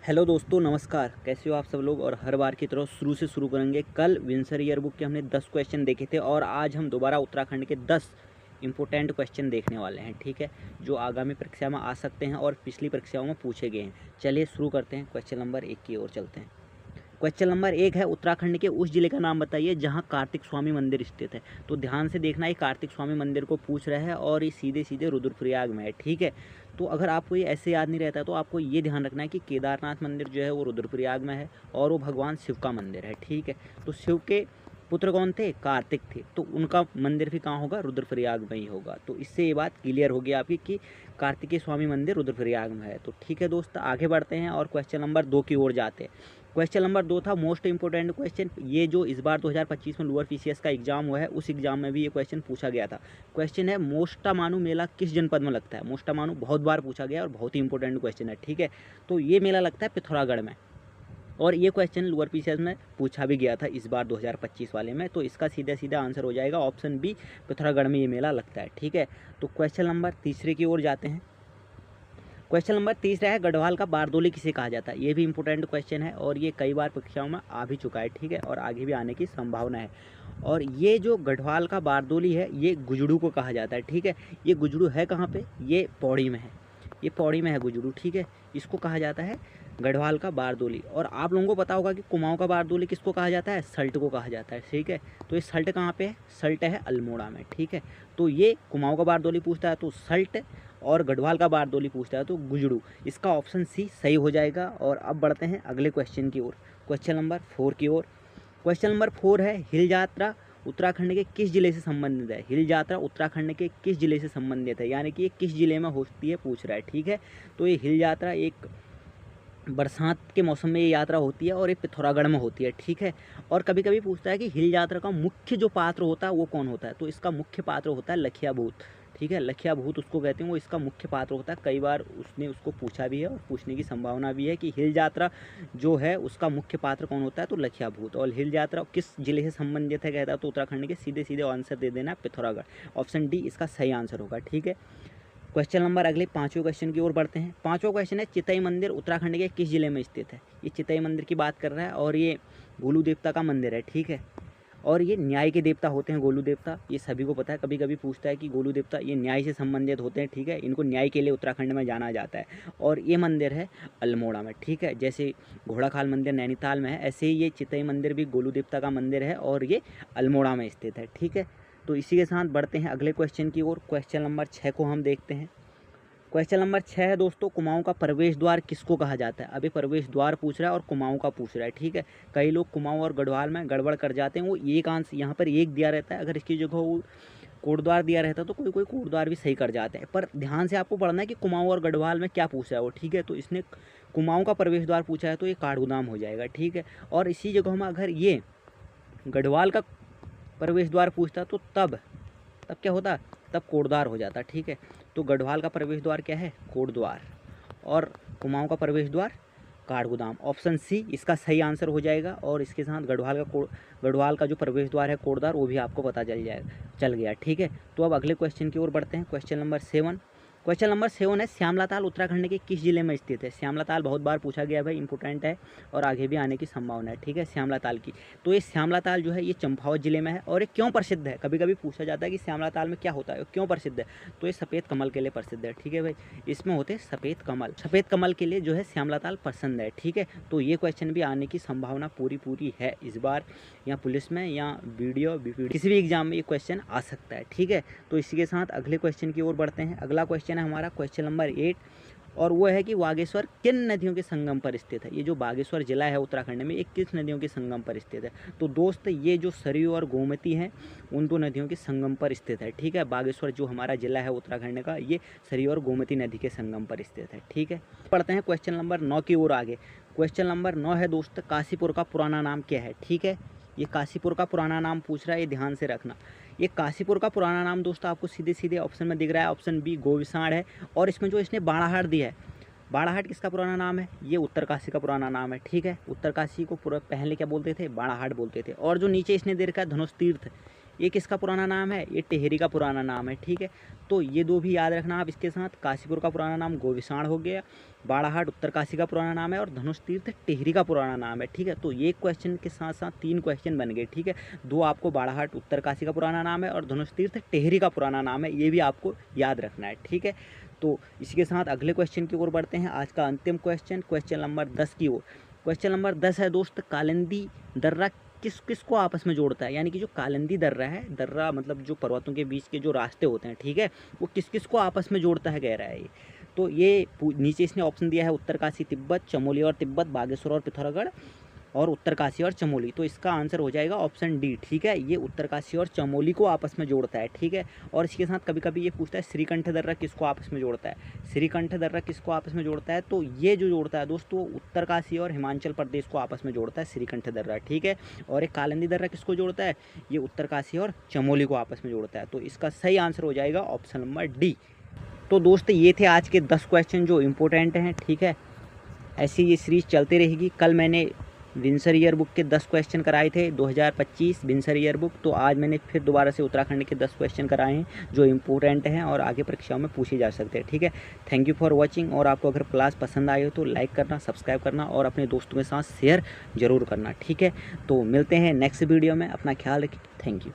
Hello दोस्तों, नमस्कार। कैसे हो आप सब लोग। और हर बार की तरह शुरू से शुरू करेंगे। कल विंसर ईयर बुक के हमने 10 क्वेश्चन देखे थे और आज हम दोबारा उत्तराखंड के 10 इंपॉर्टेंट क्वेश्चन देखने वाले हैं। ठीक है, जो आगामी परीक्षा में आ सकते हैं और पिछली परीक्षाओं में पूछे गए हैं। चलिए शुरू करते हैं। क्वेश्चन नंबर 1 की ओर चलते हैं। क्वेश्चन नंबर 1 है, उत्तराखंड के उस जिले का नाम बताइए जहां कार्तिक स्वामी मंदिर स्थित है। तो ध्यान से देखना, ये कार्तिक स्वामी मंदिर को पूछ रहा है और ये सीधे सीधे रुद्रप्रयाग में है। ठीक है, तो अगर आपको ये ऐसे याद नहीं रहता तो आपको ये ध्यान रखना है कि केदारनाथ मंदिर जो है वो रुद्रप्रयाग में है और वो भगवान शिव का मंदिर है। ठीक है, तो शिव के पुत्र कौन थे? कार्तिक थे। तो उनका मंदिर भी कहाँ होगा? रुद्रप्रयाग में ही होगा। तो इससे ये बात क्लियर होगी आपकी कि कार्तिकेय स्वामी मंदिर रुद्रप्रयाग में है। तो ठीक है दोस्त, आगे बढ़ते हैं और क्वेश्चन नंबर 2 की ओर जाते हैं। क्वेश्चन नंबर 2 था मोस्ट इंपोर्टेंट क्वेश्चन। ये जो इस बार 2025 में लोअर पीसीएस का एग्जाम हुआ है उस एग्जाम में भी ये क्वेश्चन पूछा गया था। क्वेश्चन है, मोस्टामानु मेला किस जनपद में लगता है? मोस्टामानु बहुत बार पूछा गया और बहुत ही इंपॉर्टेंट क्वेश्चन है। ठीक है, तो ये मेला लगता है पिथौरागढ़ में और ये क्वेश्चन लोअर पीसीएस में पूछा भी गया था इस बार 2025 वाले में। तो इसका सीधा सीधा आंसर हो जाएगा ऑप्शन बी, पिथौरागढ़ में ये मेला लगता है। ठीक है, तो क्वेश्चन नंबर तीसरे की ओर जाते हैं। क्वेश्चन नंबर तीसरा है, गढ़वाल का बारदोली किसे कहा जाता है? ये भी इंपॉर्टेंट क्वेश्चन है और ये कई बार परीक्षाओं में आ भी चुका है। ठीक है, और आगे भी आने की संभावना है। और ये जो गढ़वाल का बारदोली है ये गुजड़ू को कहा जाता है। ठीक है, ये गुजड़ू है कहाँ पे? ये पौड़ी में है। ये पौड़ी में है गुजड़ू। ठीक है, इसको कहा जाता है गढ़वाल का बारदोली। और आप लोगों को पता होगा कि कुमाऊं का बारदोली किसको कहा जाता है? सल्ट को कहा जाता है। ठीक है, तो ये सल्ट कहाँ पे है? सल्ट है अल्मोड़ा में। ठीक है, तो ये कुमाऊं का बारदोली पूछता है तो सल्ट, और गढ़वाल का बारदोली पूछता है तो गुजड़ू। इसका ऑप्शन सी सही हो जाएगा। और अब बढ़ते हैं अगले क्वेश्चन की ओर, क्वेश्चन नंबर 4 की ओर। क्वेश्चन नंबर 4 है, हिल यात्रा उत्तराखंड के किस जिले से संबंधित है? हिल यात्रा उत्तराखंड के किस जिले से संबंधित है, यानी कि ये किस जिले में होती है पूछ रहा है। ठीक है, तो ये हिल यात्रा एक बरसात के मौसम में ये यात्रा होती है और ये पिथौरागढ़ में होती है। ठीक है, और कभी कभी पूछता है कि हिल यात्रा का मुख्य जो पात्र होता है वो कौन होता है? तो इसका मुख्य पात्र होता है लखिया भूत। ठीक है, लखिया भूत उसको कहते हैं, वो इसका मुख्य पात्र होता है। कई बार उसने उसको पूछा भी है और पूछने की संभावना भी है कि हिल यात्रा जो है उसका मुख्य पात्र कौन होता है? तो लखिया भूत। और हिल यात्रा किस जिले से संबंधित है कहता है तो उत्तराखंड के। सीधे सीधे आंसर दे देना पिथौरागढ़। ऑप्शन डी इसका सही आंसर होगा। ठीक है, क्वेश्चन नंबर अगले 5वें क्वेश्चन की ओर बढ़ते हैं। 5वां क्वेश्चन है, चितई मंदिर उत्तराखंड के किस जिले में स्थित है? ये चितई मंदिर की बात कर रहा है और ये गोलू देवता का मंदिर है। ठीक है, और ये न्याय के देवता होते हैं गोलू देवता, ये सभी को पता है। कभी कभी पूछता है कि गोलू देवता ये न्याय से संबंधित होते हैं। ठीक है, इनको न्याय के लिए उत्तराखंड में जाना जाता है और ये मंदिर है अल्मोड़ा में। ठीक है, जैसे घोड़ाखाल मंदिर नैनीताल में है, ऐसे ही ये चितई मंदिर भी गोलू देवता का मंदिर है और ये अल्मोड़ा में स्थित है। ठीक है, तो इसी के साथ बढ़ते हैं अगले क्वेश्चन की ओर। क्वेश्चन नंबर 6 को हम देखते हैं। क्वेश्चन नंबर 6 है दोस्तों, कुमाऊं का प्रवेश द्वार किसको कहा जाता है? अभी प्रवेश द्वार पूछ रहा है और कुमाऊं का पूछ रहा है। ठीक है, कई लोग कुमाऊं और गढ़वाल में गड़बड़ कर जाते हैं। वो एक आंसर यहाँ पर एक दिया रहता है, अगर इसकी जगह वो कोटद्वार दिया रहता है तो कोई कोई कोटद्वार भी सही कर जाते हैं। पर ध्यान से आपको पढ़ना है कि कुमाऊं और गढ़वाल में क्या पूछा है वो। ठीक है, तो इसने कुमाऊं का प्रवेश द्वार पूछा है तो ये काठगोदाम हो जाएगा। ठीक है, और इसी जगह में अगर ये गढ़वाल का प्रवेश द्वार पूछता तो तब क्या होता? तब कोटद्वार हो जाता। ठीक है, तो गढ़वाल का प्रवेश द्वार क्या है? कोटद्वार। और कुमाऊं का प्रवेश द्वार काठगोदाम। ऑप्शन सी इसका सही आंसर हो जाएगा। और इसके साथ गढ़वाल का जो प्रवेश द्वार है कोटद्वार, वो भी आपको पता चल गया। ठीक है, तो अब अगले क्वेश्चन की ओर बढ़ते हैं। Question number 7। क्वेश्चन नंबर 7 है, श्यामला ताल उत्तराखंड के किस जिले में स्थित है? श्यामला ताल बहुत बार पूछा गया है भाई, इंपॉर्टेंट है और आगे भी आने की संभावना है। ठीक है, श्यामला ताल की, तो ये श्यामला ताल जो है ये चंपावत जिले में है। और ये क्यों प्रसिद्ध है? कभी कभी पूछा जाता है कि श्यामला ताल में क्या होता है, क्यों प्रसिद्ध है? तो ये सफ़ेद कमल के लिए प्रसिद्ध है। ठीक है भाई, इसमें होते सफ़ेद कमल, सफ़ेद कमल के लिए जो है श्यामला ताल पसंद है। ठीक है, तो ये क्वेश्चन भी आने की संभावना पूरी है इस बार, या पुलिस में या वीडियो किसी भी एग्जाम में ये क्वेश्चन आ सकता है। ठीक है, तो इसी के साथ अगले क्वेश्चन की ओर बढ़ते हैं। अगला क्वेश्चन है हमारा क्वेश्चन नंबर 8 और वो है कि बागेश्वर किन नदियों के संगम पर स्थित है? ये जो बागेश्वर जिला है उत्तराखंड में, ये किस नदियों के संगम पर स्थित है? तो दोस्त ये जो सरयू और गोमती हैं उन दो नदियों के संगम पर स्थित है। ठीक है, बागेश्वर जो हमारा जिला है उत्तराखंड का, ये सरयू और गोमती नदी के संगम पर स्थित है। ठीक है, पढ़ते हैं क्वेश्चन नंबर 9 की ओर आगे। क्वेश्चन नंबर 9 है दोस्त, काशीपुर का पुराना नाम क्या है? ठीक है, ये काशीपुर का पुराना नाम पूछ रहा है, ये ध्यान से रखना। ये काशीपुर का पुराना नाम दोस्तों आपको सीधे सीधे ऑप्शन में दिख रहा है, ऑप्शन बी गोविसाण है। और इसमें जो इसने बाड़ाहाट दिया है, बाड़ाहाट किसका पुराना नाम है? ये उत्तरकाशी का पुराना नाम है। ठीक है, उत्तरकाशी को पूरा पहले क्या बोलते थे? बाड़ाहाट बोलते थे। और जो नीचे इसने दे रखा है धनुष तीर्थ, ये किसका पुराना नाम है? ये टिहरी का पुराना नाम है, ठीक है। तो ये दो भी याद रखना आप इसके साथ। काशीपुर का पुराना नाम गोविसाण हो गया, बाड़ाहाट उत्तरकाशी का पुराना नाम है और धनुष तीर्थ टिहरी का पुराना नाम है, ठीक है। तो ये क्वेश्चन के साथ साथ 3 क्वेश्चन बन गए, ठीक है। 2 आपको बाड़ाहाट उत्तरकाशी का पुराना नाम है और धनुष तीर्थ टिहरी का पुराना नाम है, ये भी आपको याद रखना है, ठीक है। तो इसी के साथ अगले क्वेश्चन की ओर बढ़ते हैं। आज का अंतिम क्वेश्चन, क्वेश्चन नंबर 10 की ओर। क्वेश्चन नंबर 10 है दोस्त, कालिंदी दर्रा किस किस को आपस में जोड़ता है? यानी कि जो कालिंदी दर्रा है, दर्रा मतलब जो पर्वतों के बीच के जो रास्ते होते हैं, ठीक है, वो किस किस को आपस में जोड़ता है कह रहा है ये। तो ये नीचे इसने ऑप्शन दिया है उत्तरकाशी तिब्बत, चमोली और तिब्बत, बागेश्वर और पिथौरागढ़ और उत्तरकाशी और चमोली। तो इसका आंसर हो जाएगा ऑप्शन डी, ठीक है। ये उत्तरकाशी और चमोली को आपस में जोड़ता है, ठीक है। और इसके साथ कभी कभी ये पूछता है श्रीकंठ दर्रा किसको आपस में जोड़ता है? श्रीकंठ दर्रा किसको आपस में जोड़ता है? तो ये जो जोड़ता है दोस्तों उत्तरकाशी और हिमाचल प्रदेश को आपस में जोड़ता है श्रीकंठ दर्रा, ठीक है। और एक कालिंदी दर्रा किसको जोड़ता है? ये उत्तरकाशी और चमोली को आपस में जोड़ता है। तो इसका सही आंसर हो जाएगा ऑप्शन नंबर डी। तो दोस्त ये थे आज के 10 क्वेश्चन जो इम्पोर्टेंट हैं, ठीक है। ऐसी ये सीरीज चलती रहेगी। कल मैंने विंसर ईयर बुक के 10 क्वेश्चन कराए थे 2025 विंसर ईयर बुक, तो आज मैंने फिर दोबारा से उत्तराखंड के 10 क्वेश्चन कराए हैं जो इम्पोर्टेंट हैं और आगे परीक्षाओं में पूछे जा सकते हैं, ठीक है। Thank you for watching. और आपको अगर क्लास पसंद आई हो तो लाइक करना, सब्सक्राइब करना और अपने दोस्तों के साथ शेयर ज़रूर करना, ठीक है। तो मिलते हैं नेक्स्ट वीडियो में, अपना ख्याल रखिए, थैंक यू।